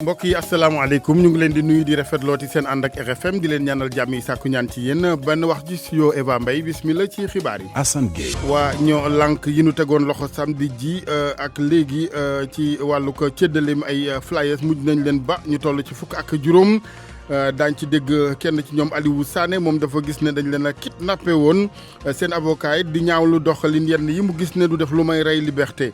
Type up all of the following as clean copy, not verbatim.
mbokk yi asalaamaaleykum ñu ngi leen di nuyu di rafetlooti seen ànd ak RFM di leen ñaanal jàmm yi sàkku ñaan ci yéen benn wax ji studio Eva Mbaye bismillah ci xibaar yi. Assane Gueye. waa ñoo lànk yi nu tegoon loxo samedi ji ak léegi ci wàllu ko cëddaleem ay flyers mujj nañ leen ba ñu toll ci fukk ak juróom daañ ci dégg kenn ci ñoom Aliou Sané moom dafa gis ne dañ leen a kidnappé woon seen avocat yi di ñaawlu doxalin yenn yi mu gis ne du def lu may rey liberté.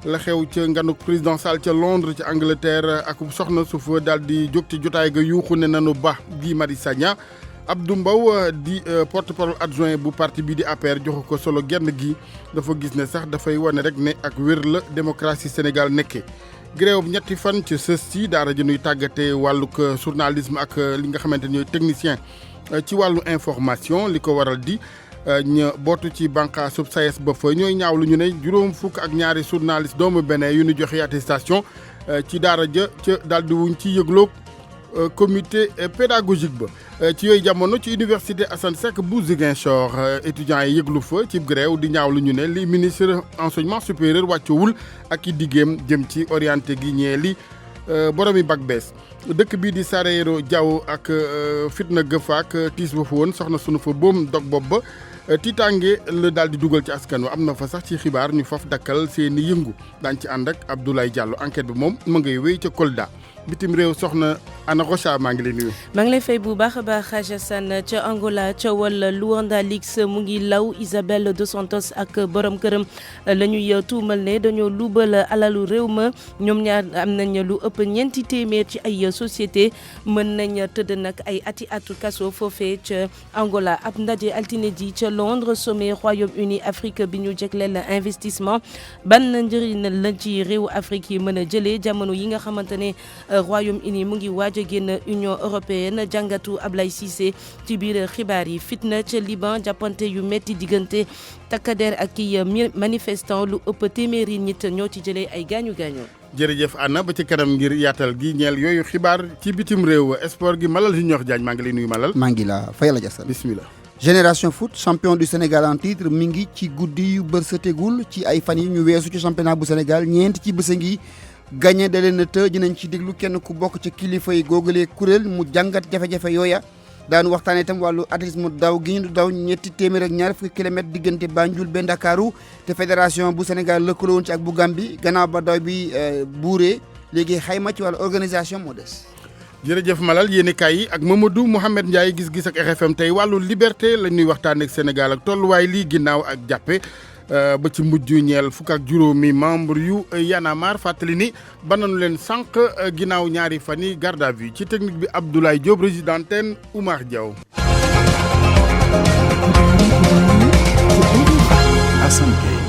la xew ca nganuk présidentiel ca Londres ci Angleterre ak soxna su fa daal di jóg ci jotaay ga yuuxu ne nanu ba Guy Marius Sagna Abdou Mbow di porte-parole adjoint bu parti bi di APR joxu ko solo genn gi dafa gis ne sax dafay wane rek ne ak wér la démocratie Sénégal nekke gréew ñetti fan ci sës ci daara ji nuy tàggate wàllug journalisme ak li nga xamante ni ñooy technicien ci wàllu information li ko waral di ñu bootu ci bànqaasub SAES ba fa ñooy ñaaw lu ñu ne juróom fukk ak ñaari journaliste doomu Bénin yu ñu joxe attestation ci daara ja ca daal di wuñ ci yëgloog comité pédagogique ba ci yooyu jamono ci université Assane Seck bu Ziguinchor étudiants yi yëglu fa ci grève di ñaaw lu ñu ne li ministre enseignement supérieur wàccowul ak i diggéem jëm ci orienté gi ñee li boromi bac bees dëkk bii di Sareero Diaw ak fitna gëfaak tiis ba fa woon soxna sunu fa boom dog bopp ba tiitaange la daal di dugal ci askan wa am na fa sax ci xibaar ñu faf dakkal seeni yëngu daañ ci ànd ak Abdoulaye Diallo enquête bi moom ma ngay wéy ca Kolda bitim réew soxna Ana Rocha maa ngi lay nuyu. maa ngi lay fay bu baax a baax Hajassane ca Angola ca wàll Luanda Leaks mu ngi law Isabel dos Santos ak borom këram la ñuy tuumal ne dañoo luubal alalu réew ma ñoom ñaar am nañ lu ëpp ñeenti téeméer ci ay société mën nañ tëdd nag ay atu kaso foofee ca Angola ab ndaje altine ji ca Londres sommet Royaume-Uni Afrique bi ñu jegleel investissement ban njëriñ la ci réew Afrique yi mën a jëlee jamono yi nga xamante ne Royaume-Uni mu ngi waaj a génn Union européenne jàngatu Ablaye Cissé ci biir xibaar yi fitna ca Liban jàppante yu metti diggante takkader ak ki manifestant lu ëpp téeméeri nit ñoo ci jëlee ay gaañu-gaañu. jërëjëf Anna ba ci kanam ngir yaatal gi ñeel yooyu xibaar ci bitim réew sport gi Malal Junior Diagne maa ngi lay nuyu Malal. maa ngi la fay la jasal bismillah. Génération Foot champion du Sénégal en titre mi ngi ci guddi yu bërsategul ci ay fan yi ñu weesu ci championnat bu Sénégal ñeent ci bés ngi gagné da leen a të dinañ ci déglu kenn ku bokk ci kilifa yi googalee kuréel mu jàngat jafe-jafe yooya daanu waxtaanee itam wàllu athlétisme daw gi ñu daw ñetti téeméer ak ñaar fukki kilomètre diggante Banjul ba Ndakaaru te fédération bu Sénégal lëkkaloo woon ci ak bu Gambie gannaaw ba daw bi buuree léegi xayma ci wàllu organisation moo des. jërëjëf Malal yéenekaay yi ak Mamadou Mouhamed Ndiaye gis-gis ak RFM tey wàllu liberté la ñuy waxtaanee ak Sénégal ak tolluwaay lii ginnaaw ak jàppe ba ci mujj ñeel fukk ak juróomi membre yu Y'en a marre fàttali ni bananu leen sànq ginnaaw ñaari fan yi garde à vue ci technique bi Abdoulaye Diop résident ten Oumar Diaw.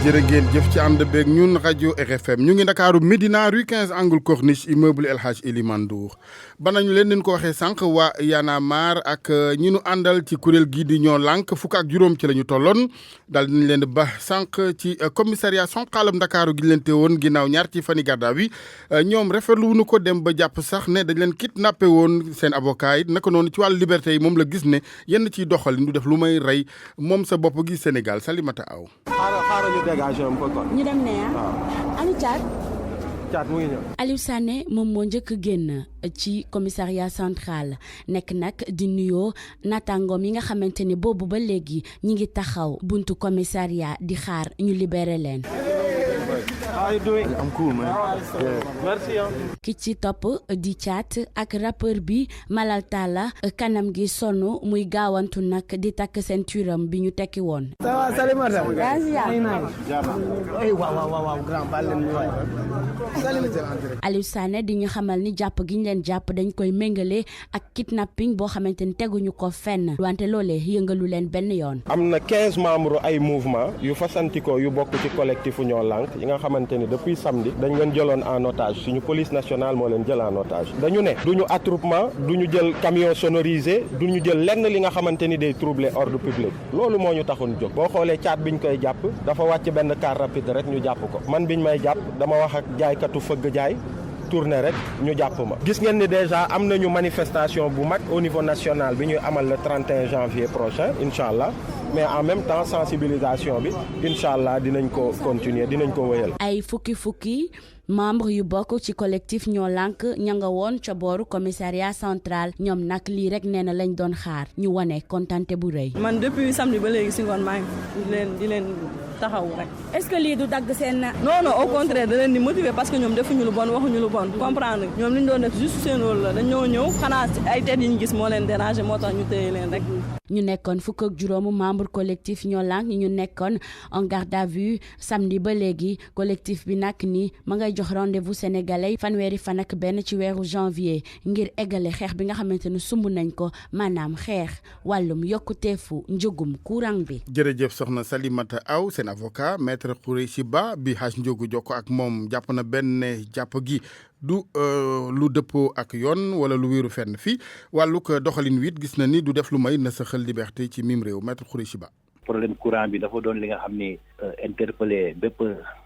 jërë ngeen jëf ci ànd beeg ñun rajo RFM ñu ngi Ndakaaru Médina rue 15 angle Corniche immeuble El Hadj Elimane Ndour ba nañu leen nin ko waxee sànq waa Y'en a marre ak ñi nu àndal ci kuréel gii di ñoo lànk fukk ak juróom ci la ñu tolloon daal dinañ leen ba sànq ci commissariat central Ndakaaru gi leen te woon ginnaaw ñaar ci fani garda wi ñoom rafetlu wuñu ko dem ba jàpp sax ne dañ leen kidnappé woon seen avocat yi naka noonu ci wàllu liberté yi moom la gis ne yenn ciy doxalin du def lu may rey moom sa bopp gi Sénégal Salimata Aw. ñu dem ne Aliou Thiat mu ngi ñëw. Aliou Sané moom moo njëkk génn ci commissariat central nekk nag di nuyoo naataangoom yi nga xamante ni boobu ba léegi ñi ngi taxaw buntu commissariat di xaar ñu libéré leen. ki ci topp di Thiat ak rappeur bi Malal Talla kanam gi sonn muy gaawantu nag di takk ceinture am bi ñu tekki woon. Aliou Sané di ñu xamal ni jàpp gi ñu leen jàpp dañ koy méngale ak kidnapping boo xamante ni teguñu ko fenn wante loolee yëngalu leen benn yoon. am na 15 membres ay mouvement yu fasantikoo yu bokk ci collectif ñoo lànk yi nga xamante ni depuis samedi dañ leen jëloon en otage suñu police nationale moo leen jël en otage dañu ne duñu attroupement duñu jël camion sonorisé duñu jël lenn li nga xamante ni day troubler ordre public loolu moo ñu taxoon jóg boo xoolee Thiat biñ koy jàpp dafa wàcc benn car rapide rek ñu jàpp ko man biñ may jàpp dama wax ak jaaykatu fëgg jaay tourner rek ñu jàpp ma gis ngeen ni déjà am nañu manifestation bu mag au niveau national bi ñuy amal le 31 janvier prochain incha allah mais en même temps sensibilisation bi incha allah dinañ ko continuer dinañ ko wéyal. ay fukki membre yu bokk ci collectif ñoo lànk ña nga woon ca booru commissariat central ñoom nag lii rek nee na lañ doon xaar ñu wane kontante bu rëy. man depuis samedi ba léegi si ngoon maa ngi di leen taxaw rek. est-ce que lii du dagg seen non au contraire da leen di motiver parce que ñoom defuñu lu bon waxuñu lu bon comprendre ñoom li ñu doon def juste seen rôle la dañoo ñëw xanaa ay tête yi ñu gis moo leen déranger moo tax ñu téye leen rek. ñu nekkoon fukk ak juróomu membre collectif ñoo lànk ñu nekkoon en garde à vue samedi ba léegi collectif bi nag ni ma ngay jox rendez-vous sénégalais fanweeri fan ak benn ci weeru janvier ngir eggale xeex bi nga xamante ne sumb nañ ko maanaam xeex wàllum yokkuteefu njëgum courant bi. jërëjëf soxna Salimata Aw seen avocat maître Khoureychi Ba bi Hadj Ndiogou jokko ak moom jàpp na benn jàpp gi du lu dëppoo ak yoon wala lu wéeru fenn fii wàllug doxalin wi gis na ni du def lu may na saxal liberté ci mim réew maître Khoureychi Ba. problème courant bi dafa doon li nga xam ni interpellé bépp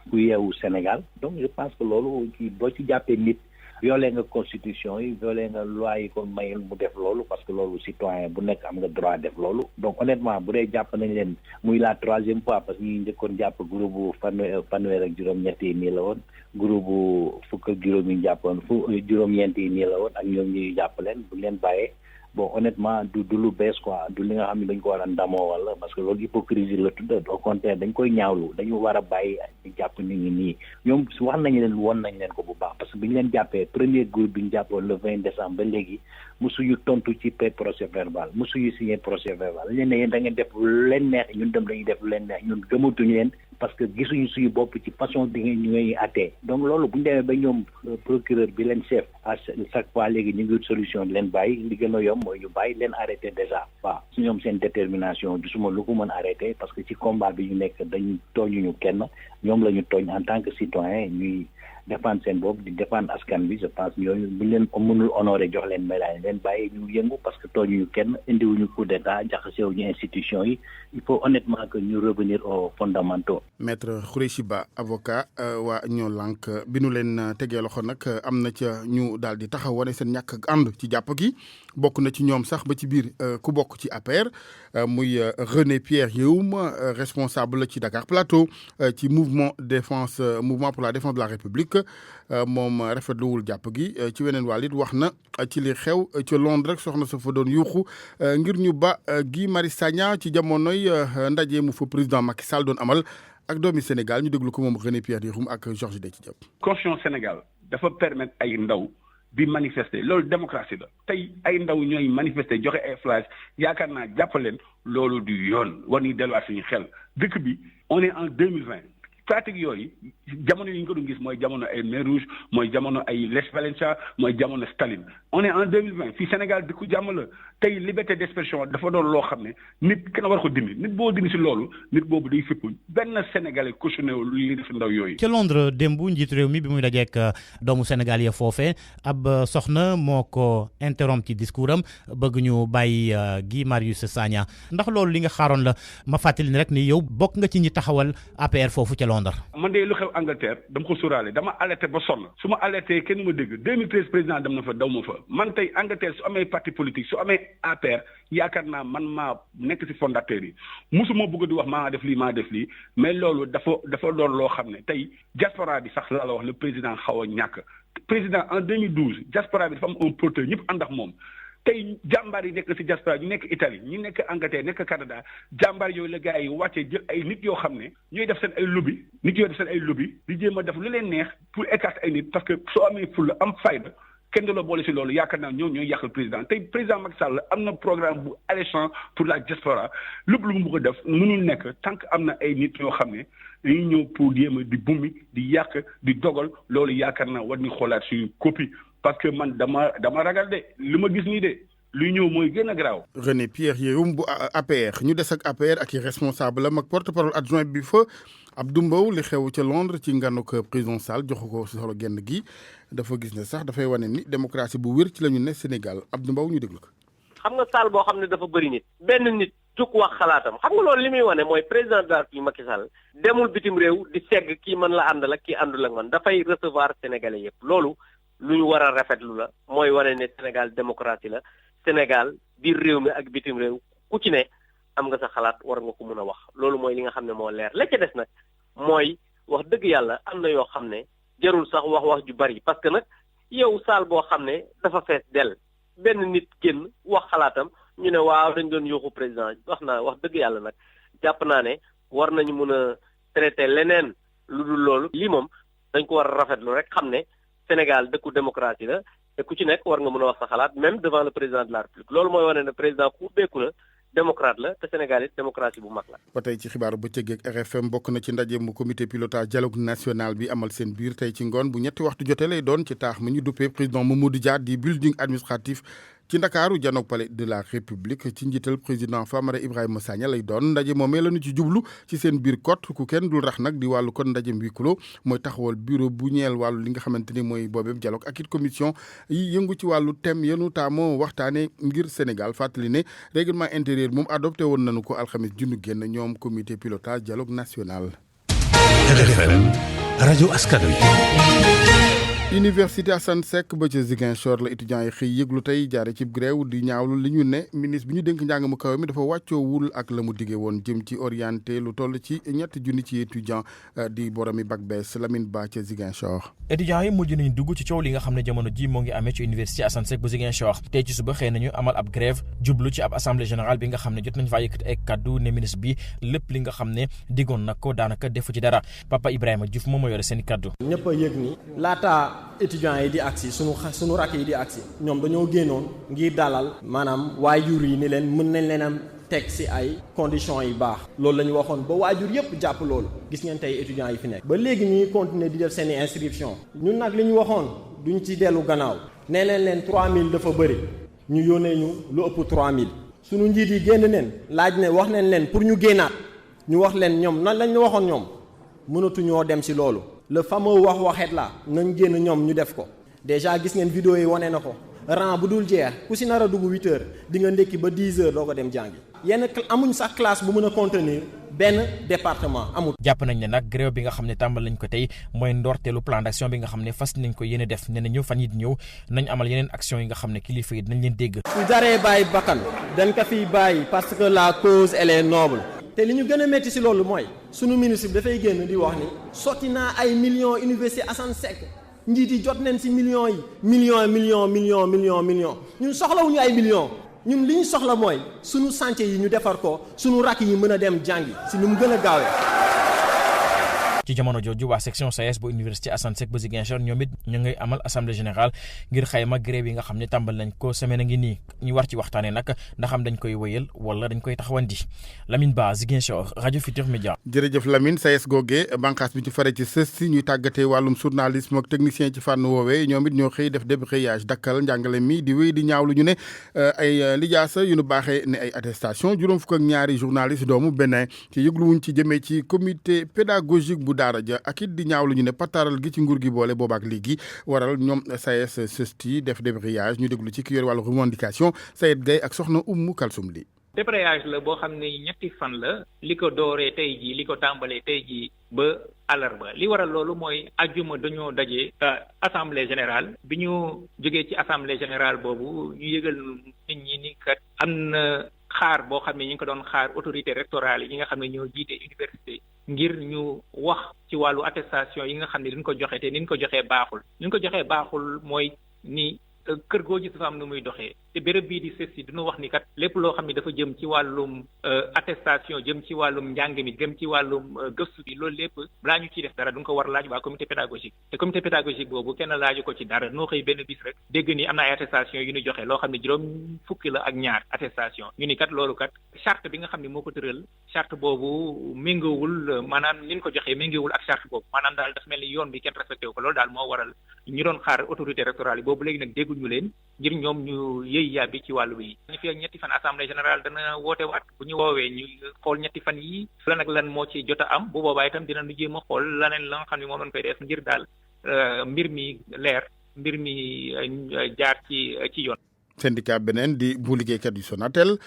ku yeewu Sénégal donc je pense que loolu boo ci jàppee nit violé nga constitution yi violé nga loi yi ko mayul mu def loolu parce que loolu citoyen bu nekk am nga droit def loolu donc honnêtement bu dee jàpp nañ leen muy la 3e fois parce que ñi njëkkoon jàpp groupe fanweer ak juróom-ñett yi nii la woon groupe fukk ak juróom yi jàppoon juróom-ñeent yi nii la woon ak ñoom ñuy jàpp leen bu leen bàyyee bon honnêtement du lu bees quoi du li nga xam ne dañ ko war a ndamoo wala parce que loolu hypocrisie la tudd au contraire dañ koy ñaawlu dañu war a bàyyi di jàpp nit ñi nii ñoom wax nañ leen woon nañ leen ko bu baax parce que bi ñu leen jàppee premier groupe bi ñu jàppoon le 20 décembre ba léegi mosuñu tontu ci procès verbal mosuñu signé procès verbal dañ leen ne yéen da ngeen def lu leen neex ñun dem dañuy def lu leen neex ñun gëmatuñu leen parce que gisuñu suñu bopp ci façon bi ngeen ñooy attee donc loolu bu ñu demee ba ñoom procureur bi leen chef à chaque fois léegi ñu ngi solution leen bàyyi li gën a yomb mooy ñu bàyyi leen arrêté déjà waaw su ñoom seen détermination gisuma lu ko mën arrêté parce que ci combat bi ñu nekk dañu tooñuñu kenn ñoom la ñu tooñ en tant que citoyen ñuy défendre seen bopp di défendre askan bi je pense ñooñu bu ñu leen mënul honoré jox leen médaille leen bàyyi ñu yëngu parce que tooñuñu kenn indiwuñu coup d'état jaxasewuñu institution yi il faut honnêtement que ñu revenir aux fondamentaux. maître Khoureychi Ba avocat waa ñoo lànk bi nu leen tegee loxo nag am na ca ñu daal di taxaw wane seen ñàkk ànd ci jàpp gi bokk na ci ñoom sax ba ci biir ku bokk ci APR muy René Pierre Yéhoum responsable ci Dakar Plateau ci mouvement pour la défense de la République moom rafetluwul jàpp gi ci weneen wàll it wax na ci li xew ci Londres rek soxna sa fa doon yuuxu ngir ñu ba Guy Marius Sagna ci jamonoy ndaje mu fa président Macky Sall doon amal ak doomi Sénégal ñu déglu ko moom René Pierre Yéhoum ak Georges Dethié Diop. Constitution Sénégal dafa permettre ay ndaw di manifester loolu démocratie la tey ay ndaw ñooy manifester joxe ay flash yaakaar naa jàppaleen loolu du yoon war nañu delluwaat suñu xel dëkk bi on est en 2020 pratique yooyu jamono yi ñu ko doon gis mooy jamono ay mer rouge mooy jamono ay Lech Walesa mooy jamono Staline on est en 2020 fii Sénégal dëkku jàmm la tey liberté d'expression dafa doon loo xam ne nit kenn war ko dindi nit boo dindi si loolu nit boobu day fipp benn Sénégalais cautionné wu li def ndaw yooyu. ca Londres démb njiitu réew mi bi muy dajeek doomu Sénégal ya foofee ab soxna moo ko interrompre ci discours am bëgg ñu bàyyi Guy Marius Sagna ndax loolu li nga xaaroon la ma fàttali ni rek ni yow bokk nga ci ñi taxawal APR foofu ca Londres. man de lu xew Angleterre dama ko sóoraale dama alerté ba sonn su ma alerté kenn ma dégg 2013 président dem na fa daw ma fa man tey Angleterre su amee parti politique su amee APR yaakaar naa man maa nekk ci fondateur yi musuma bëgg di wax maa def lii mais loolu dafa doon loo xam ne tey diaspora bi sax laa la wax le président xaw a ñàkk président en 2012 diaspora bi dafa am un porteur ñëpp ànd ak moom. tey jàmbaar yi nekk ci diaspora ñu nekk Italie ñu nekk Angleterre nekk Canada jàmbaar yooyu la gars yi wàccee jël ay nit yoo xam ne ñooy def seen ay lobby nit yoo def seen ay lobby di jéem a def lu leen neex pour écarter ay nit parce que soo amee fulla am fayda kenn du la boole ci loolu yaakaar naa ñooy yàqal président tey président Macky Sall am na programme bu alléchant pour la diaspora lépp lu mu bëgg a def mënul nekk tant que am na ay nit yoo xam ne dañuy ñëw pour jéem a di bummi di yàq di dogal loolu yaakaar naa war ni xoolaat suñu copie parce que man dama ragal de li ma gis nii de luy ñëw mooy gën a garaaw. René Pierre Yéhoum bu APR ñu des ak APR ak i responsable am ak porte-parole adjoint bi fa Abdou Mbow li xew ca Londres ci nganuk président Sall joxu ko solo genn gi dafa gis ne sax dafay wane ni démocratie bu wér ci la ñu ne Sénégal Abdou Mbow ñu déglu ko. xam nga Sall boo xam ne dafa bëri nit benn nit jóg wax xalaatam xam nga loolu li muy wane mooy président de la République Macky Sall demul bitim réew di segg kii mën la àndal ak kii àndul ak man dafay recevoir sénégalais yëpp loolu lu ñu war a rafetlu la mooy wane ne Sénégal démocratie la Sénégal biir réew mi ak bitim réew ku ci ne am nga sa xalaat war nga ko mën a wax loolu mooy li nga xam ne moo leer la ca des nag mooy wax dëgg yàlla am na yoo xam ne jarul sax wax ju bari parce que nag yow saal boo xam ne dafa fees dell benn nit génn wax xalaatam ñu ne waaw dañ doon yuuxu président wax dëgg yàlla nag jàpp naa ne war nañu mën a traité leneen lu dul loolu lii moom dañ ko war a rafetlu rek xam ne Sénégal dëkku démocratie la te ku ci nekk war nga mën a wax sa xalaat même devant le président de la République loolu mooy wane ne président ku ubbeeku la démocrate la te Sénégal it démocratie bu mag la. ba tey ci xibaaru bëccëg ak RFM bokk na ci ndaje mu comité pilotage dialogue national bi amal seen biir tey ci ngoon bu ñetti waxtu jotee lay doon ci taax mi ñu duppee président Mamadou Dia di building administratif ci Ndakaaru janoog palais de la République ci njiital président Famara Ibrahima Sagna lay doon ndaje moomee la ñu ci jublu ci seen biir kot ku kenn dul rax nag di wàllu kon ndaje mbi kulo mooy taxawal bureau bu ñeel wàllu li nga xamante ni mooy boobeeb dialogue ak it commission yi yëngu ci wàllu thème yenu taamoo waxtaane ngir Sénégal fàttali ne règlement intérieur moom adopté woon nañu ko alxamis junnu génn ñoom comité pilotage dialogue national. RFM rajo askan wi. Université Assane Seck ba ca Ziguinchor la étudiants yi xëy yëglu tey jaare ci grève di ñaawlu li ñu ne ministre bi ñu dénk njàng mu kaw mi dafa wàccoowul ak la mu diggee woon jëm ci orienté lu toll ci ñetti junni ci étudiant di boromi bac bees Lamine Ba ca Ziguinchor. étudiants yi mujj nañu dugg ci coow li nga xam ne jamono ji moo ngi amee ci Université Assane Seck bu Ziguinchor tey ci suba xëy nañu amal ab grève jublu ci ab assemblée générale bi nga xam ne jot nañ faa yëkkati ay kaddu ne ministre bi lépp li nga xam ne diggoon na ko daanaka defu ci dara Papa Ibrahima Diouf moom moo yore seen i kaddu. ñëpp a yëg ni laata étudiants yi di agsi sunu rakk yi di agsi ñoom dañoo génnoon ngir dalal maanaam waajur yi ni leen mën nañ leen am teg ci ay conditions yi baax loolu la ñu waxoon ba waajur yëpp jàpp loolu gis ngeen tey étudiants yi fi nekk ba léegi ñuy continuer di def seeni inscription ñun nag li ñu waxoon duñ ci dellu gannaaw nee leen 3000 dafa bëri ñu yónnee ñu lu ëpp 3000 sunu njiit yi génn neen laaj ne wax nañ leen pour ñu génnaat ñu wax leen ñoom nan lañ la waxoon ñoom mënatuñoo dem ci loolu le fameux waxeet la nañ génn ñoom ñu def ko déjà gis ngeen vidéo yi wane na ko rang bu dul jeex ku ci nar a dugg 8 heures di nga ndékki ba 10 heures doo ko dem jàngi yenn amuñ sax classe bu mën a contenir benn département amul. jàpp nañ ne nag grève bi nga xam ne tàmbal nañ ko tey mooy ndorteelu plan d'action bi nga xam ne fas nañ ko yéene def nee na ñëw fan yi di ñëw nañ amal yeneen action yi nga xam ne kilifa yi dinañ leen dégg. su jaree bàyyi bakkan dañ ko fiy bàyyi parce que la cause elle est noble. te li ñu gën a métti ci loolu mooy sunu ministre bi dafay génn di wax ni sotti naa ay millions Université Assane Seck njiit yi jot nañ ci millions yi millions ñun soxlawuñu ay millions ñun li ñu soxla mooy sunu chantier yi ñu defar ko sunu rakk yi mën a dem jàngi ci nu mu gën a gaawee. ci jamono jooju waa section SAES bu Université Assane Seck ba Ziguinchor ñoom it ñu ngay amal assemblée générale ngir xayma grève yi nga xam ne tàmbal nañ ko semaine a ngi nii ñu war ci waxtaanee nag ndax am dañ koy wëyal wala dañ koy taxawandi Lamine Ba Ziguinchor rajo Futurs Médias. jërëjëf Lamine SAES googee bànqaas bi ci fare ci sës si ñuy tàggatee wàllum journalisme ak technicien ci fànn woowee ñoom it ñoo xëy def débrayage dakkal njàngale mi di wéy di ñaawlu ñu ne ay lijaasa yu nu baaxee ne ay attestation juróom fukk ak ñaari journaliste doomu Bénin ci yëgluwuñ ci jëmee ci comité pédagogique bu daara ja ak it di ñaawlu ñu ne pataaral gi ci nguur gi boole boobaak léegi waral ñoom SAES sësti def débrayage ñu déglu ci ki yor wàllu revendication Sayed Gaye ak soxna Oumou Kalsoum li débrayage la boo xam ne ñetti fan la li ko dooree tey jii li ko tàmbalee tey jii ba àllarba li waral loolu mooy ajjuma dañoo daje assemblée générale bi ñu jógee ci assemblée générale boobu ñu yëgal nit ñi ni kat am na xaar boo xam ne ñu ngi ko doon xaar autorité rectorale yi nga xam ne ñoo jiite université ngir ñu wax ci wàllu attestation yi nga xam ne dañ ko joxe te ni ñu ko joxee baaxul ni ñu ko joxee baaxul mooy ni kër goo gis dafa am nu muy doxee te béréb bii di CESTI duñu wax ni kat lépp loo xam ne dafa jëm ci wàllum attestation jëm ci wàllum njàng mi jëm ci wàllum gëstu bi loolu lépp balaa ñu ciy def dara duñ ko war laaj waa comité pédagogique te comité pédagogique boobu kenn laaju ko ci dara noo xëy benn bis rek dégg ni am na ay attestation yu ñu joxe loo xam ne juróom fukki la ak ñaar attestation ñu ni kat loolu kat charte bi nga xam ne moo ko tëral charte boobu méngoowul maanaam ni ñu ko joxee méngoowul ak charte boobu maanaam daal dafa mel ni yoon bi kenn respecté wu ko loolu daal moo waral ñu doon xaar autorité rectorale yi boobu léegi nag dégguñu leen ngir ñoom ñu yëy yàbbi ci wàllu bi ñu fi ak ñetti fan assemblée générale dana woote waat bu ñu woowee ñu xool ñetti fan yi lan ak lan moo ci jot a am bu boobaa itam dina nu jéem a xool laneen la nga xam ne moom lañ koy def ngir daal mbir mi leer mbir mi jaar ci yoon syndicat beneen di bu liggéeykat yu Sonatel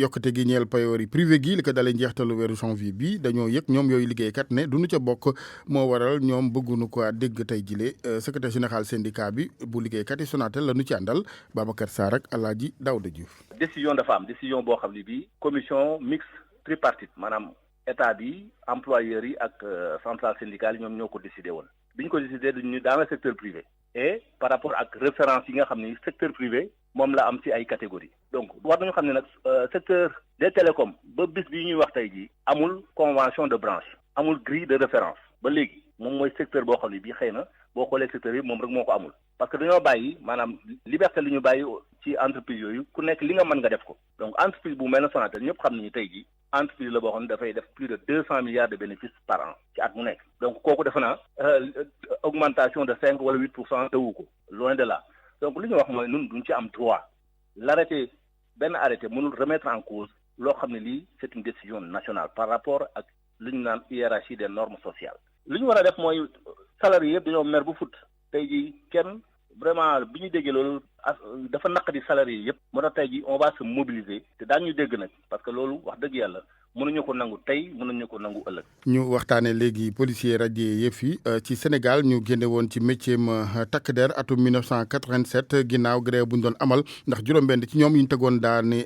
yokkute gi ñeel payoori privé gi li ko dalee njeextalu weeru janvier bi dañoo yëg ñoom yooyu liggéeykat ne duñu ca bokk moo waral ñoom bëggunu ko dégg tey jile secrétaire général syndicat bi bu liggéeykat yi Sonatel la nu ci àndal Babacar Sarr ak Alaaji Daouda Diouf. décision dafa am décision boo xam ne bii commission mixte tripartite maanaam état bi employeurs yi ak centrale syndicale yi ñoom ñoo ko décidé woon bi ñu ko décidé duñu dans le secteur privé et par rapport ak référence yi nga xam ne secteur privé moom la am ci ay catégories donc war nañu xam ne nag secteur des télécoms ba bis bi ñuy wax tey jii amul convention de branche amul grille de référence ba léegi moom mooy secteur boo xam ne bii xëy na boo xoolee secteur yi moom rek moo ko amul parce que dañoo bàyyi maanaam liberté li ñu bàyyi ci entreprise yooyu ku nekk li nga mën nga def ko donc entreprise bu mel ne Sonatel ñëpp xam nañu tey jii entreprise la boo xam ne dafay def plus de 200 milliards de bénéfices par an ci at mu nekk donc kooku defe naa augmentation de 5 wala 8% tewu ko loin de là donc li ñu wax mooy ñun duñ ci am droit l'arrêté benn arrêté mënul remettre en cause loo xam ne lii c'est une décision nationale par rapport ak li ñu naan hiérarchie des normes sociales li ñu war a def mooy salarié yëpp dañoo mer bu fut tey jii kenn vraiment bi ñu déggee loolu dafa naqadi salarié yëpp moo tax tey jii on va se mobiliser te daañu ñu dégg nag parce que loolu wax dëgg yàlla mënuñu ko nangu tey mënuñu ko nangu ëllëg. ñu waxtaanee léegi policier radié yëf yi ci Sénégal ñu génne woon ci métier ma takk der atum 1987 ginnaaw grève bu ñu doon amal ndax juróom-benn ci ñoom yu ñu tegoon daane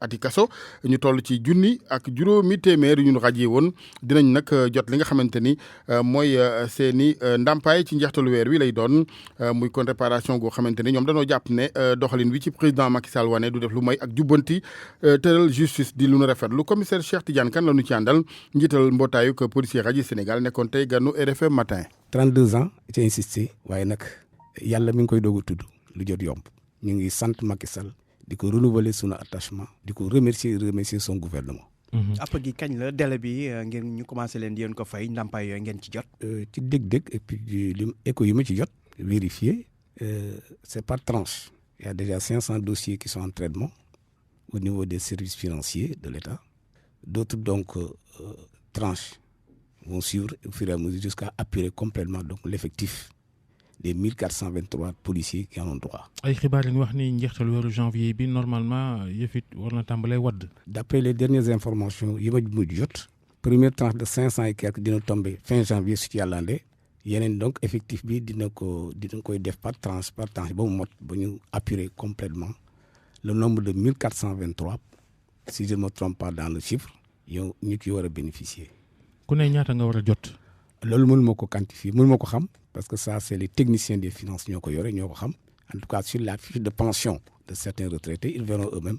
ati kaso ñu toll ci junni ak juróomi téeméer yu ñu radié woon dinañ nag jot li nga xamante ni mooy seeni ndàmpaay ci njeextalu weer wi lay doon muy kon réparation goo xamante ni ñoom dañoo jàpp ne doxalin wi ci président Macky Sall wane du def lu may ak jubbanti tëral justice di lu nu rafetlu commissaire Cheikh Tidiane Kane la ñu ci àndal njiital mbootaayu que policier rajo Sénégal nekkoon tey ganu RFM matin. 32 ans ci insisté waaye nag yàlla mi ngi koy doog a tudd lu jot yomb ñu ngi sant Macky Sall di ko renouveler sunu attachement di ko remercier son gouvernement. app gi kañ la délai bi ngeen ñu commencé leen di yéen ko fay ndàmpaay yooyu ngeen ci jot. ci dëgg-dëgg et puis li écho yi ma ci jot vérifier c'est par tranche. Il y a déjà 500 dossiers qui sont en traitement au niveau des services financiers de l'État. D'autres donc tranches vont suivre au fur et à mesure jusqu'à apurer complètement donc l'effectif des 1423 policiers qui en ont droit. ay xibaar yi ñu wax ni njeextal weeru janvier bi normalement yëf it war na tàmbalee wadd. D'après les dernières informations yi ma mujj jot première tranche de 500 et quelques dina tomber fin janvier su ci yàlla andee yeneen donc effectif bi dina koy def par tranche ba mu mot ba ñu apurer complètement le nombre de 1423 si je ne me trompe pas dans le chiffre yow ñu ci war a bénéficier. ku ne ñaata nga war a jot. loolu mënu ma ko quantifier mënu ma ko xam parce que ça c'est les techniciens des finances ñoo ko yore ñoo ko xam en tout cas sur la fiche de pension de certains retraités ils verront eux-mêmes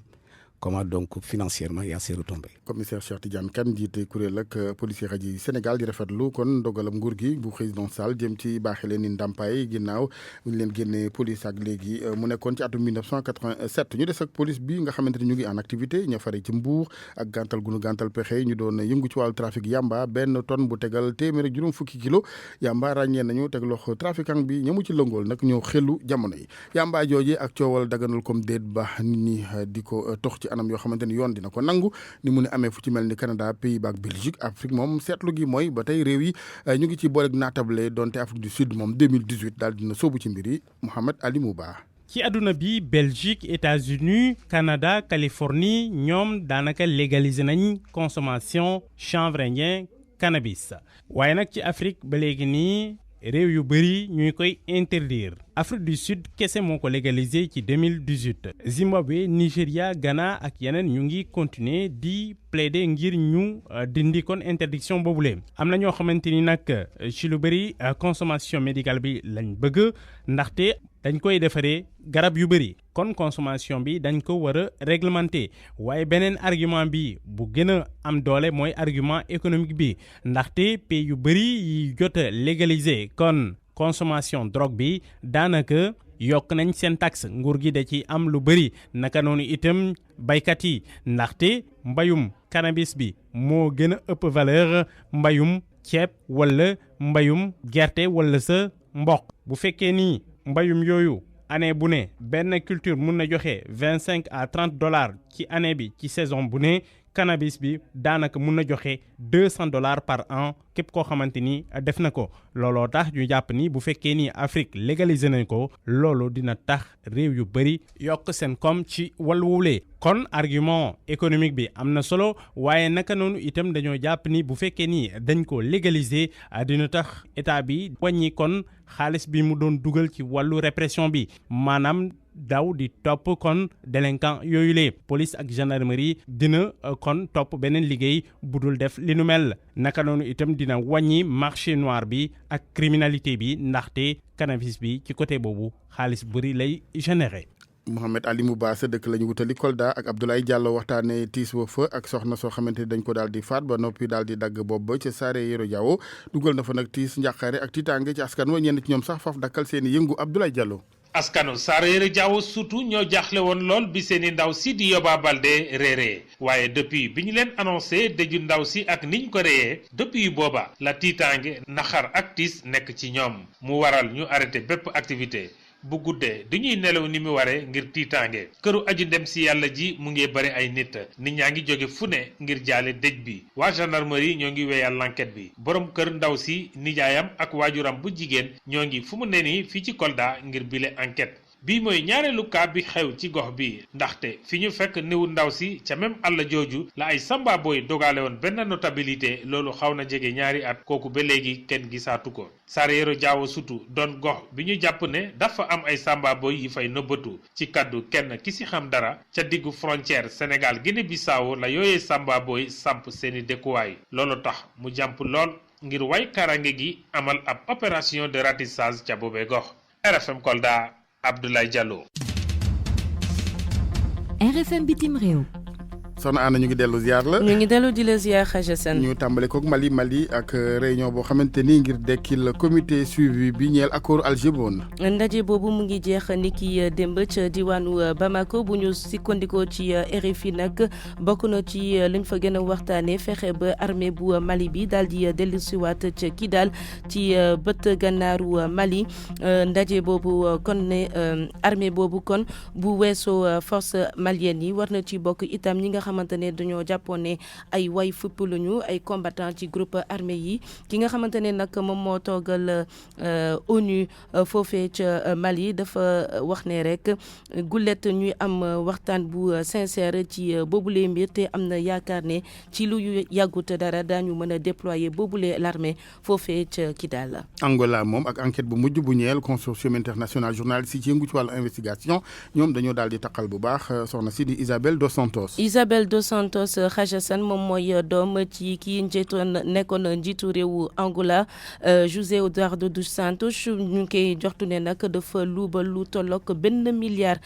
comment donc financièrement il y a ces retombées. commissaire Cheikh Tidiane Kane jiite kuréel ak policier rajo yi Sénégal di rafetlu kon dogalam nguur gi bu président Sall jëm ci baaxee leen ni ndàmpaay ginnaaw bu ñu leen génnee police ak léegi mu nekkoon ci atum 1987 ñu des ak police bi nga xamante ni ñu ngi en activité ña fare ci Mbour ak gàntal gu nu gàntal pexe ñu doon yëngu ci wàllu trafic yamba benn tonne bu tegal téeméer ak juróom fukki kilo yamba ràññee nañu teg loxo trafiquant bi ñamu ci lëngool nag ñoo xelu jamono yi yamba jooje ak coowal daganul comme déet ba nit ñi di ko tox ci anam yoo xamante ni yoon dina ko nangu ni mu ne amee fu ci mel ni Canada Pays-Bas ak Belgique Afrique moom seetlu gi mooy ba tey réew yi ñu ngi ci booleeg naatable donte Afrique du Sud moom 2018 daal dina sóobu ci mbir yi Mouhamed Ali Mouba. ci àdduna bi Belgique États-Unis Canada Californie ñoom daanaka légaliser nañ consommation chanvre indien cannabis waaye nag ci Afrique ba léegi nii réew yu bëri ñuy koy interdire Afrique du Sud kese moo ko légalisé ci 2018 Zimbabwe Nigeria Ghana ak yeneen ñu ngi continuer di plaider ngir ñu dindi kon interdiction boobule am na ñoo xamante ni nag ci lu bëri consommation médicale bi lañ bëgg ndaxte dañ koy defaree garab yu bëri kon consommation bi dañ ko war a réglementer waaye beneen argument bi bu gën a am doole mooy argument économique bi ndaxte pays yu bëri yi jot a légaliser kon consommation drogue bi daanaka yokk nañ seen taxe nguur gi da ci am lu bëri naka noonu itam baykat yi ndaxte mbayum cannabis bi moo gën a ëpp valeur mbayum ceeb wala mbayum gerte wala sa mboq bu fekkee ni mbayum yooyu année bu ne benn culture mun na joxe $25 à $30 ci année bi ci saison bu ne cannabis bi daanaka mun na joxe $200 par an képp koo xamante ni def na ko looloo tax ñu jàpp ni bu fekkee ni Afrique légalisé nañ ko loolu dina tax réew yu bëri yokk seen koom ci wàllu wuulee kon argument économique bi am na solo waaye naka noonu itam dañoo jàpp ni bu fekkee ni dañ ko légaliser dina tax état bi wàññi kon xaalis bi mu doon dugal ci wàllu répression bi maanaam daw di topp kon délinquant yooyu lee police ak gendarmerie dina kon topp beneen liggéey bu dul def li nu mel naka noonu itam dina wàññi marché noir bi ak criminalité bi ndaxte cannabis bi ci côté boobu xaalis bëri lay générer. Mohamed Ali Mouba sa dëkk la ñu wutali Kolda ak Abdoulaye Diallo waxtaanee tiis wa fa ak soxna soo xamante ni dañ ko daal di faat ba noppi daal di dagg bopp ba ca Saare Yero Diawo dugal na fa nag tiis njàqare ak tiitaange ci askan wa ñenn ci ñoom sax faf dakkal seen i yëngu Abdoulaye Diallo. askanu Saare Diawo surtout ñoo jaaxle woon lool bi seeni ndaw si di Yoba Baldé réeree waaye depuis bi ñu leen annoncé dëju ndaw si ak niñ ko réyee depuis booba la tiitaange naxar ak tiis nekk ci ñoom mu waral ñu arrêté bépp activité. bu guddee duñuy nelaw ni mu waree ngir tiitaange këru aju dem si yàlla ji mu ngi bari ay nit ñaa ngi jóge fu ne ngir jaale dëj bi waa gendarmerie ñoo ngi wéyal l'enquête bi borom kër ndaw si nijaayam ak waajuram bu jigéen ñoo ngi fu mu ne nii fii ci Kolda ngir bile enquête bii mooy ñaareelu cas bi xew ci gox bi ndaxte fi ñu fekk néewu ndaw si ca même àll jooju la ay samba boy dogale woon benn notabilité loolu xaw na jege ñaari at kooku ba léegi kenn gisaatu ko Saare Yero Diawo surtout doon gox bi ñu jàpp ne dafa am ay samba boy yi fay nëbbatu ci kaddu kenn ki si xam dara ca diggu frontière Sénégal Guinée Bissau la yooyee samba boy samp seeni dëkkuwaay loolu tax mu jàmp lool ngir way karange gi amal ab opération de ratissage ca boobee gox RFM Kolda Abdoulaye Diallo. RFM bitim réew. soxna Anna ñu ngi dellu ziar la. ñu ngi dellu di la ziar Khadija Sène. ñu tàmbale koog Mali ak réunion boo xamante ni ngir dekkil comité suivi bi ñeel accord Alger woon. ndaje boobu mu ngi jeex ni ki démb ca diwaanu Bamako bu ñu sukkandikoo ci RFI nag bokk na ci liñ fa gën a waxtaanee fexe ba armée bu Mali bi daal di dellusiwaat ca Kidal ci bët gànnaaru Mali ndaje boobu kon ne armée boobu kon bu weesoo force malienne yi war na ci bokk itam ñi nga xamante ne dañoo jàppoon ne ay way fupp lañu ay combattant ci groupe armé yi ki nga xamante ne nag moom moo toogal ONU foofee ca Mali dafa wax ne rek gulet ñuy am waxtaan bu sincère ci boobule mbir te am na yaakaar ne ci lu yàggut dara daañu mën a déployer boobule l'armée foofee ca Kidal. Angola moom ak enquête bu mujj bu ñeel consortium international journaliste yi ci yëngu ci wàllu investigation ñoom dañoo daal di taqal bu baax soxna si di Isabel dos Santos. Isabel dos Santos Khadija moom mooy doom ci kii nekkoon njiitu réewu Angola José Eduardo dos Santos ñu ngi koy joxtu ne nag dafa luubal lu tollook $1 milliard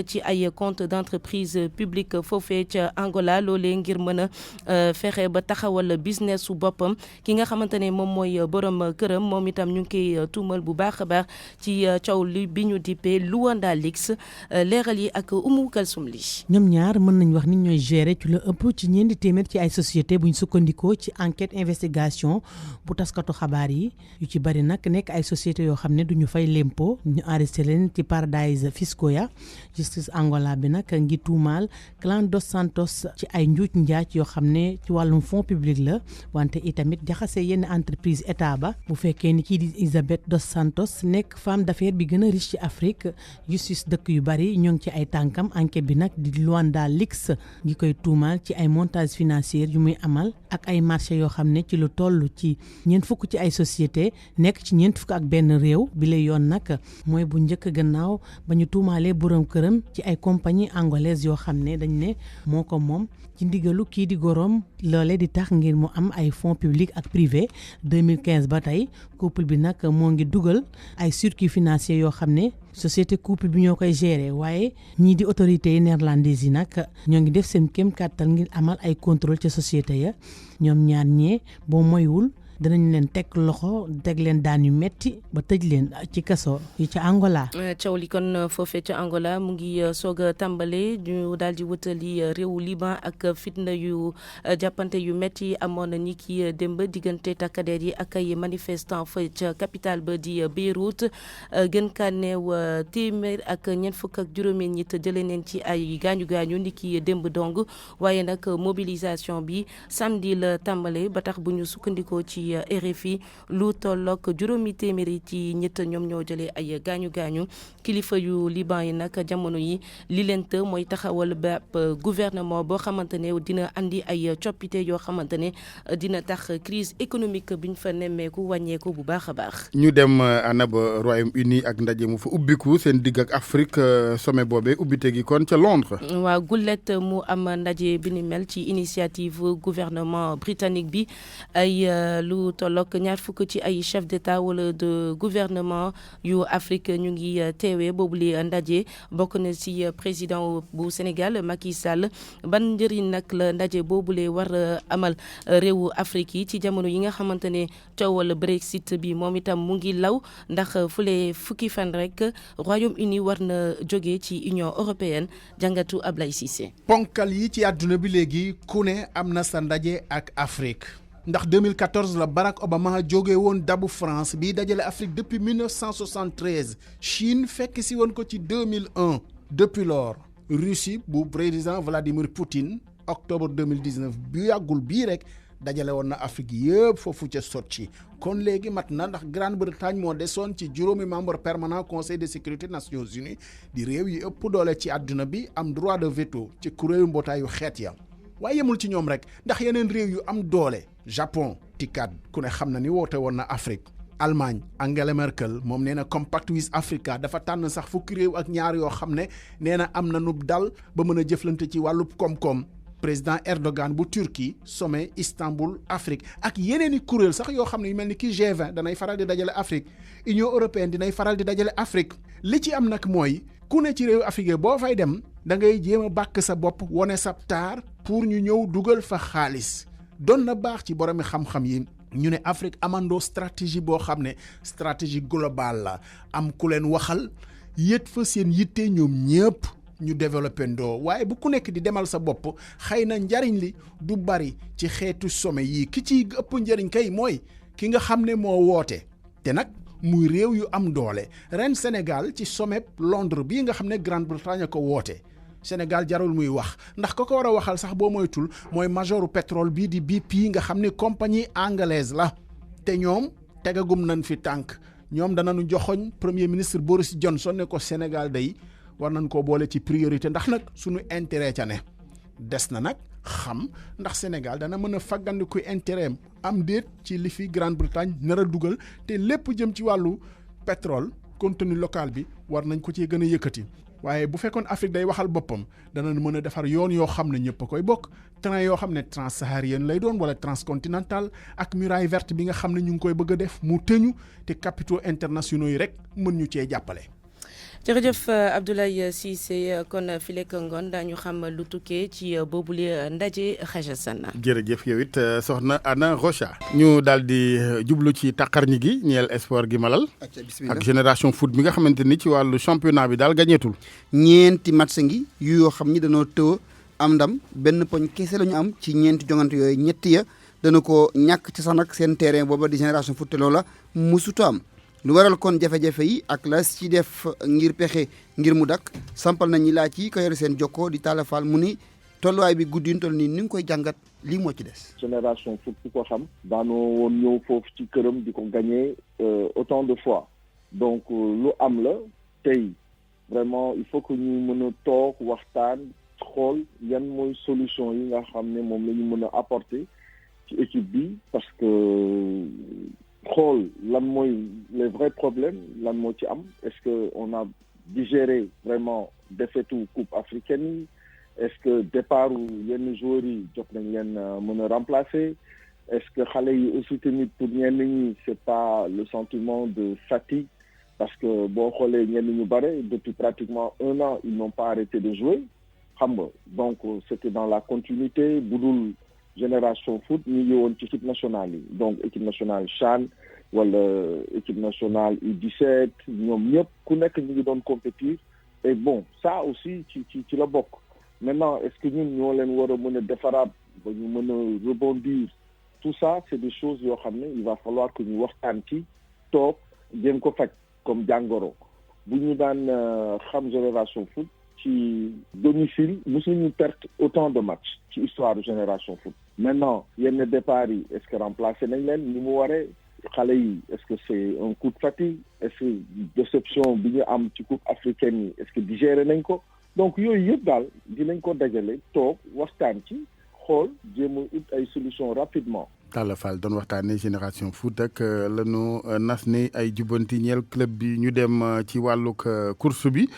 ci ay compte d'entreprise publique foofee ca Angola loolee ngir mën a fexe ba taxawal business su boppam ki nga xamante ne moom mooy borom këram moom itam ñu ngi koy tuumal bu baax a baax ci coow li bi ñu dippee Luanda Leaks leeral yi ak Oumou Kalsoum li ñoom ñaar mën nañ wax ni ñooy gérer ci la ëpp ci ñeenti téeméer ci ay société buñ sukkandikoo ci enquête investigation bu taskatu xabaar yi yu ci bari nag nekk ay société yoo xam ne duñu fay lempo ñu arrêté leen ci paradise fiscaux ya justice Angola bi nag ngi tuumaal clan dos Santos ci ay njuuj njaaj yoo xam ne ci wàllum fonds public la wante itamit jaxase yenn entreprise état ba bu fekkee ni kii di Isabel dos Santos nekk femme d'affaires bi gën a riche ci Afrique justice dëkk yu bari ñoo ngi ci ay tànkam enquête bi nag di Luanda Leaks ngi koy tuumaal ci ay montage financier yu muy amal ak ay marché yoo xam ne ci lu toll ci 40 ci ay société nekk ci 41 réew bi lay yoon nag mooy bu njëkk gannaaw ba ñu tuumaalee borom këram ci ay compagnie angolaise yoo xam ne dañ ne moo ko moom ci ndigalu kii di gorom loole di tax ngir mu am ay fonds publics ak privé 2015 ba tey couple bi nag moo ngi dugal ay circuit financier yoo xam ne société couple bi ñoo koy gérer waaye ñii di autorités yi néerlandaises yi nag ñoo ngi def seen kéem kàttan ngir amal ay contrôle ca société ya ñoom ñaar ñee boo moywul danañ leen teg loxo teg leen daan yu metti ba tëj leen ci kaso yi ca Angola. coow li kon foofee ca Angola mu ngi soog a tàmbale ñu daal di wutali réewu Liban ak fitna yu jàppante yu metti amoon ni ki démb diggante takkadeer yi ak ay manifestants fa ca capitale ba di Beyrouth gën kaa neew téeméer ak ñeent fukk ak juróomi nit jëlee neen ci ay gaañu ni ki démb dong waaye nag mobilisation bi samedi la tàmbale ba tax bu ñu sukkandikoo ci RFI lu tollook juróomi téeméeri ci ñett ñoom ñoo jëlee ay gaañu kilifa yu Liban yi nag jamono yi li leen të mooy taxawal ba gouvernement boo xamante ne dina andi ay coppite yoo xamante ne dina tax crise économique bi ñu fa nemmeeku wàññeeku bu baax a baax. ñu dem ana ba Royaume-Uni ak ndaje mu fa ubbiku seen digg ak Afrique sommet boobee ubbite gi kon ca Londres. waaw gullet mu am ndaje bi ni mel ci initiative gouvernement britannique bi ay lu tollook ñaar fukk ci ay chef d'état wala de gouvernement yu Afrique ñu ngi teewee boobu li ndaje bokk na ci président bu Sénégal Macky Sall ban njëriñ nag la ndaje boobule war amal réewu Afrique yi ci jamono yi nga xamante ne coowal Brexit bi moom itam mu ngi law ndax fule fukki fan rek Royaume-Uni war na jóge ci Union européenne jàngatu Ablaye Cissé. ponkal yi ci àdduna bi léegi ku ne am na sa ndaje ak Afrique ndax 2014 la Barack Obama jóge woon dabu France bi dajale Afrique depuis 1973 Chine fekk si woon ko ci 2001 depuis lors Russie bu président Vladimir Poutine octobre 2019 bi yàggul bii rek dajale woon na Afrique yëpp foofu ca Sotchi kon léegi mat na ndax Grande-Bretagne moo desoon ci juróomi membre permanent conseil de sécurité Nations Unies di réew yi ëpp doole ci àdduna bi am droit de veto ci kuréelu mbootaayu xeet ya waaye yemul ci ñoom rek ndax yeneen réew yu am doole Japon TICAD ku ne xam na ni woote woon na Afrique Allemagne Angela Merkel moom nee na Compact with Africa dafa tànn sax fukki réew ak ñaar yoo xam ne nee na am na nu dal ba mën a jëflante ci wàllu koom-koom président Erdogan bu Turquie sommet Istanbul Afrique ak yeneen i kuréel sax yoo xam ne yu mel ni ki G20 danay faral di dajale Afrique Union européenne dinay faral di dajale Afrique li ci am nag mooy ku ne ci réew Afrique boo fay dem da ngay jéem a bàkk sa bopp wone sa taar pour ñu ñëw dugal fa xaalis doon na baax ci boromi xam-xam yi ñu ne Afrique amandoo stratégie boo xam ne stratégie globale la am ku leen waxal yët fa seen yitte ñoom ñëpp ñu développé ndoo waaye bu ku nekk di demal sa bopp xëy na njariñ li du bari ci xeetu sommet yi ki ci ëpp njariñ kay mooy ki nga xam ne moo woote te nag muy réew yu am doole ren Sénégal ci sommet Londres bii nga xam ne Grande-Bretagne ko woote Sénégal jarul muy wax ndax ko war a waxal sax boo moytul mooy majoru pétrole bii di BP nga xam ne compagnie anglaise la te ñoom tegagum nañ fi tànk ñoom danañu joxoñ premier ministre Boris Johnson ne ko Sénégal day war nañ koo boole ci priorité ndax nag suñu intérêt ca ne des na nag xam ndax Sénégal dana mën a faggandiku intérêt am déet ci li fi Grande-Bretagne nar a dugal te lépp jëm ci wàllu pétrole contenu local bi war nañ ko ci gën a yëkkati waaye bu fekkoon Afrique day waxal boppam dana mën a defar yoon yoo xam ne ñëpp a koy bokk train yoo xam ne transsaharienne lay doon wala transcontinental ak muraille verte bi nga xam ne ñu ngi koy bëgg a def mu tëñu te capitaux internationaux yi rek mën ñu cee jàppale. jërëjëf Abdoulaye Cissé kon filek ngoon daañu xam lu tukkee ci boobule ndaje Xajasan. jërëjëf yow it soxna Anna Rocha. ñu daal di jublu ci taqarñi gi ñeel sport gi malal. ak génération foot bi nga xamante ni ci wàllu championnat bi daal gañeetul. ñeenti match ngi yoo xam ni dañoo tëw am ndam benn poñ kese la ñu am ci ñeenti jongante yooyu ñetti ya dana ko ñàkk ci sax nag seen terrain booba di génération foot te loola musutu am. lu waral kon jafe-jafe yi ak la ci def ngir pexe ngir mu dakk sampal nañ ñi laaj yi ko yore seen jokkoo di taalafal mu ni tolluwaay bi guddi toll nii ni nga koy jàngat lii moo ci des. génération foot ku ko xam daanoo woon ñëw foofu ci këram di ko gagné autant de fois donc lu am la tey vraiment il faut que ñu mën a toog waxtaan xool yan mooy solution yi nga xam ne moom la ñu mën a apporter ci équipe bi parce que xool lan mooy les vrais problèmes lan moo ci am est-ce que on a digéré vraiment défaitu coupe africaine yi est-ce que départ yenn joueurs yi jot nañ leen mën a remplacer est-ce que xale yi aussi tamit pour ñenn ñi c'est pas le sentiment de fatigue parce que boo xoolee ñenn ñu bare depuis pratiquement 1 an ils n'ont pas arrêté de jouer xam nga donc c'était dans la continuité bu dul génération foot ñu ngi woon ci équipe nationale yi donc équipe nationale CHAN wala équipe nationale U17 ñoom ñëpp ku nekk ñu ngi doon compétir et bon ça aussi ci la bokk maintenant est-ce que ñun ñoo leen war a mën a defaraat ba ñu mën a rebondir tout ça c'est des choses yoo xam ne il va falloir que ñu waxtaan ci toog jéem ko faj comme jàngoro bu ñu daan xam génération foot ci domicile mosuñu perte autant de matchs ci histoire de génération foot maintenant yenn départ yi est-ce que remplacé nañ leen ni mu waree xale yi est-ce que c'est un coup de fatigue est-ce que déception bi ñu am ci coupe africaine yi est-ce que digéré nañ ko donc yooyu yëpp daal dinañ ko dajale toog waxtaan ci xool jéem a ut ay solution rapidement. Talla Fall doon waxtaanee génération foot ak lañu nas ne ay jubanti ñeel club bi ñu dem ci wàllug course bi.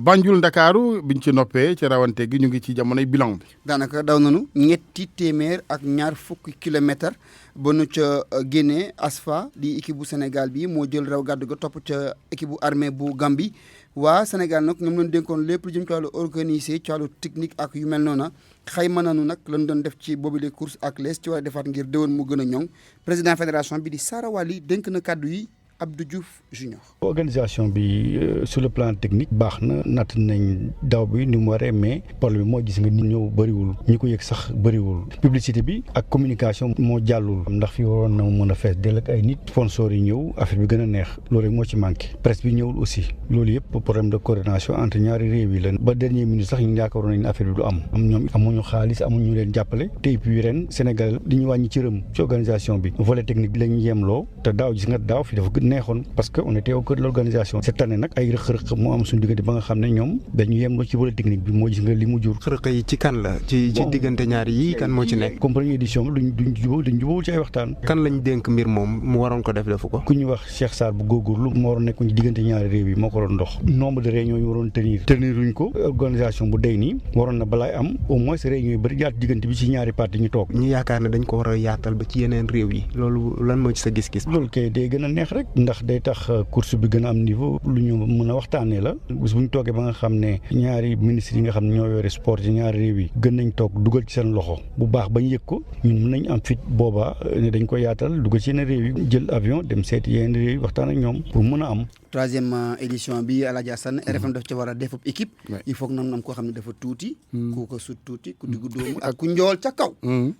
Banjul Ndakaaru biñ ci noppee ci rawante gi ñu ngi ci jamonoy bilan bi. daanaka daw nañu ñetti téeméer ak ñaar fukki kilomètres ba nu ca génnee ASFA di équipe bu Sénégal bi moo jël raw gàddu ga topp ca équipe bu armée bu Gambie waa Sénégal nag ñoom lañ dénkoon lépp lu jëm ci wàllu organisé ci wàllu technique ak yu mel noona xayma nañu nag lañ doon def ci boobu les courses ak lees ci war a defaat ngir déwén mu gën a ñoŋ président fédération bi di Sara Wali dénk na kàddu yi Abdou Diouf Junior. organisation bi sur le plan technique baax na natt nañ daw bi ni mu waree mais problème bi moo gis nga nit ñëw bëriwul ñi ko yëg sax bëriwul publicité bi ak communication moo jàllul ndax fi waroon na mën a fees del ak ay nit sponsors yi ñëw affaire bi gën a neex loolu rek moo ci manqué presse bi ñëwul aussi loolu yëpp problème de coordination entre ñaari réew yi la ba dernière minute sax ñu yaakaaroon nañ affaire bi du am ñoom amuñu xaalis amuñu leen jàppale te puis ren Sénégal di ñu wàññi cëram ci organisation bi volet technique bi la ñu yemloo te daaw gis nga daaw fi dafa neexoon parce que on était au cœur de l'organisation cette année nag ay rëq-rëq moo am suñu diggante ba nga xam ne ñoom dañu yem ci volet technique bi moo gis nga li mu jur. rëq yi ci kan la ci diggante ñaari yi kan moo ci nekk. comme première édition bi duñ jubóowul ci ay waxtaan. kan lañ dénk mbir moom mu waroon ko defu ko. ku ñu wax Cheikh Sarr bu góorgóorlu moo waroon nekk ci diggante ñaari réew yi moo ko doon dox nombre de réunions yi waroon teniruñ ko organisation bu day nii waroon na balaay am au moins réunions yi bëri jaar diggante bi ci ñaari parti ñu toog. ñu yaakaar ne dañ ko war a yaatal ba ci yeneen réew yi loolu lan moo ci sa gis-gis. loolu kay day gën a neex rek ndax day tax course bi gën a am niveau lu ñu mën a waxtaanee la bis bu ñu toogee ba nga xam ne ñaari ministres yi nga xam ne ñoo yore sport ci ñaari réew yi gën nañ toog dugal ci seen loxo bu baax bañ yëg ko ñun mën nañ am fit boobaa ne dañ ko yaatal dugal ci yeneen réew yi jël avion dem seeti yeneen réew yi waxtaan ak ñoom pour mën a am. troisième édition bi Alaaji Assane RFM daf ci war a def équipe il faut que nam am koo xam ne dafa tuuti ku ko sut tuuti ku diggu dóomu ak ku njool ca kaw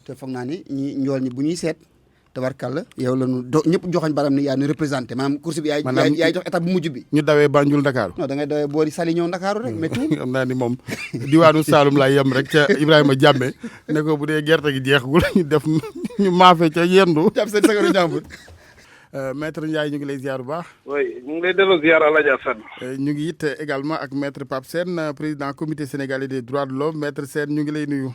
te foog naa ni ñi njool ñi bu ñuy seet tabarkàlla yow la ñu ñëpp joxañ baram ni yaa ñu représenté maanaam course bi yaay jox étape bu mujj bi ñu dawee Banjul Ndakaaru non da ngay dawee boori Saly ñëw Ndakaaru rek mais tout xam naa ni moom diwaanu Saalum laay yem rek ca Ibrahima Jàmme ne ko bu dee gerte gi jeexagul ñu def ñu maafe ca yendu jàpp seen sagaru jàmbur maître Ndiaye ñu ngi lay ziar bu baax. oui ñu ngi lay delloo ziar Alaaji Assane. ñu ngi it également ak maître Pape Sène président comité sénégalais des droits de l'homme maître Sène ñu ngi lay nuyu.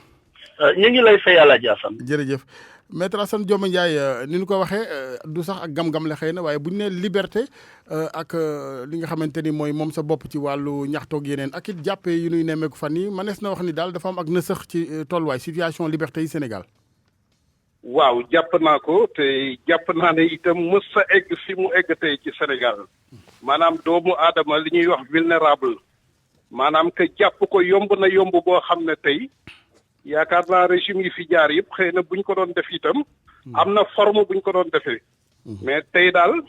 ñu ngi lay fay Alaaji Assane. jërëjëf maître Assane Dioma Ndiaye ni ñu ko waxee du sax ak gam-gam la xëy na waaye bu ñu nee liberté ak li nga xamante ni mooy moom sa bopp ci wàllu ñaxtoog yeneen ak it jàppee yu nuy nemmeeku fan yi manees na wax ni daal dafa am ak nësëx ci tolluwaay situation liberté yi Sénégal. waaw jàpp naa ko te jàpp naa ne itam mës sa egg fi mu egg tey ci Sénégal maanaam doomu aadama li ñuy wax vulnérable maanaam que jàpp ko yomb na yomb boo xam ne tey yaakaar naa régime yi fi jaar yëpp xëy na buñ ko doon def itam am na forme buñ ko doon defee mais tey daal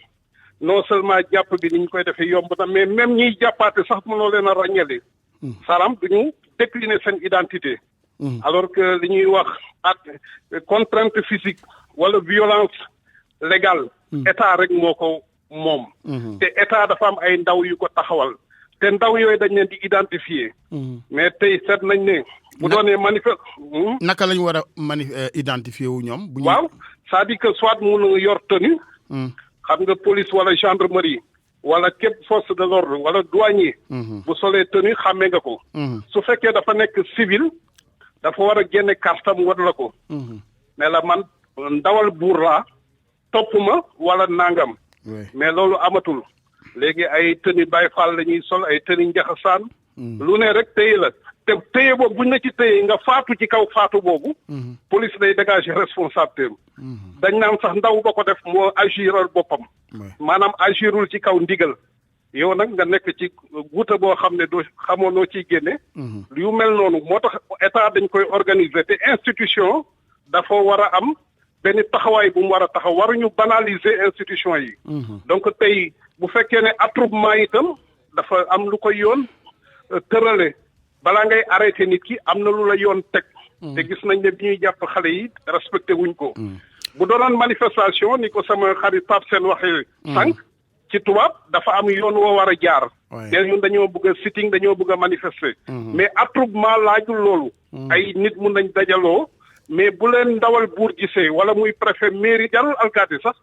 non seulement jàpp bi ni ñu koy defee yomb na mais même ñiy jàppaate sax mënoo leen a ràññale salam duñu décliner seen identité alors que li ñuy wax ak contrainte physique wala violence légale état rek moo ko moom te état dafa am ay ndaw yu ko taxawal te ndaw yooyu dañ leen di identifier mais tey seet nañ ne bu doonee naka lañ war a identifier wu ñoom waaw c'est-à-dire que soit mun yor tenue xam nga police wala gendarmerie wala képp force de l'ordre wala douanier bu solee tenue xàmmee nga ko su fekkee dafa nekk civil dafa war a génne kartam war la ko mais la man ndawal buur laa topp ma wala nangam mais loolu amatul léegi ay tenue Baay Faal la ñuy sol ay tenue njaxasaan lu ne rek téye la te téye boobu buñ la ci téye nga faatu ci kaw faatu boobu police day dégager responsabilité dañ naan sax ndaw ba ko def moo agiral boppam maanaam agirul ci kaw ndigal yow nag nga nekk ci guuta boo xam ne doo xamoo noo ciy génne yu mel noonu moo tax état dañ koy organiser te institution dafa war a am benn taxawaay bu mu war a taxaw waruñu banaliser institution yi. donc tey bu fekkee ne attroupement itam dafa am lu koy yoon tërale balaa ngay arrêté nit ki am na lu la yoon teg. te gis nañ ne bi ñuy jàpp xale yi respecté wuñ ko. bu doonoon manifestation ni ko sama xarit Pape Sène waxee. sànq ci tubaab dafa am yoon woo war a jaar. te ñun dañoo bëgg a sitting dañoo bëgg a manifester. mais attroupement laajul loolu. ay nit mun nañ dajaloo. mais bu leen ndawal buur gisee wala muy préfet mairie jarul alkaati sax.